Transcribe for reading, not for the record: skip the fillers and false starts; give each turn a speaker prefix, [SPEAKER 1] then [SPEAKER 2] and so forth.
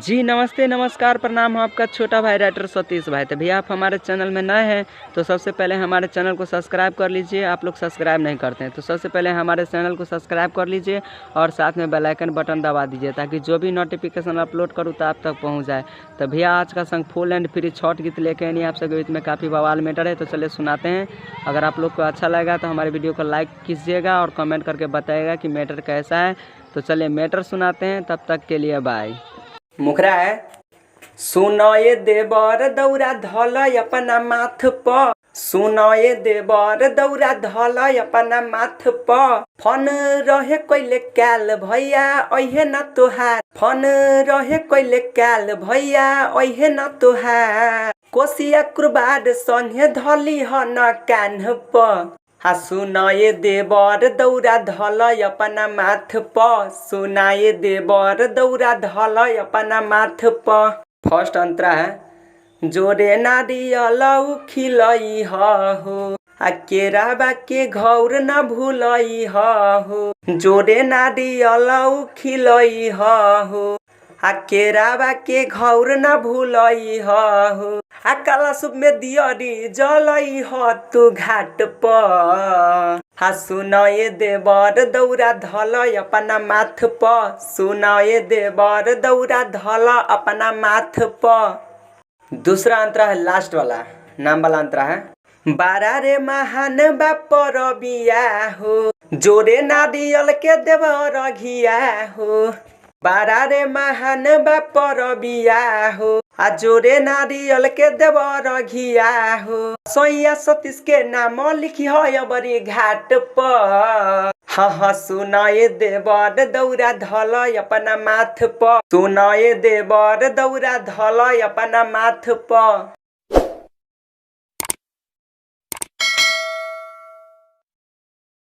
[SPEAKER 1] जी नमस्ते नमस्कार प्रणाम। हूँ आपका छोटा भाई राइटर सतीश भाई। तो भैया आप हमारे चैनल में नए हैं तो सबसे पहले हमारे चैनल को सब्सक्राइब कर लीजिए। आप लोग सब्सक्राइब नहीं करते हैं तो सबसे पहले हमारे चैनल को सब्सक्राइब कर लीजिए और साथ में बेल आइकन बटन दबा दीजिए ताकि जो भी नोटिफिकेशन अपलोड करूँ तो आप तक पहुँच जाए। तो भैया आज का संग फुल एंड फ्री छठ गीत लेके नहीं आप सबके बीच में काफ़ी बवाल मैटर है, तो चलिए सुनाते हैं। अगर आप लोग को अच्छा लगेगा तो हमारे वीडियो को लाइक कीजिएगा और कमेंट करके बताइएगा कि मैटर कैसा है। तो चलिए मैटर सुनाते हैं, तब तक के लिए बाय। मुखरा है सुनये देवर दौरा धल अपना माथ प, सुनये देवर दौरा धल अपना माथ प। फन रहे कोइले कैल भैया ओहे न तोहार, फन रहे कोइले कैल भैया ओहे न तोहार। कोसिया कुर्बाड संगे धली ह न कान्ह प। सुनाये देवर दौरा धल अपना माथ प, सुनाये देवर दौरा धल अपना माथ प। फर्स्ट अंतरा है जोरे नारियल खिलई हो, आ केराबा के घौर न भूलई हो। जोरे नारियल खिलई हो, आ केराबा के घौर न भूलई हो। आ काला सुप में दियरी जलई हो तू घाट प। सुनये देवर दौरा धल अपना माथ प, सुनये देवर दौरा धल अपना माथ प। दूसरा अंतरा है लास्ट वाला नाम वाला अंतरा है बारा रे महान बापर बिया हो, जोरे नारियल के देवर घिया हो। बारा रे महान बापर बिया हो, आ जोरे नारियल के देवर घिया हो। सैया सतीश के नाम लिखी है बड़ी घाट प। हाँ सुनये देवर दौरा धल अपना माथ प, सुनये देवर दौरा धल अपना माथ प।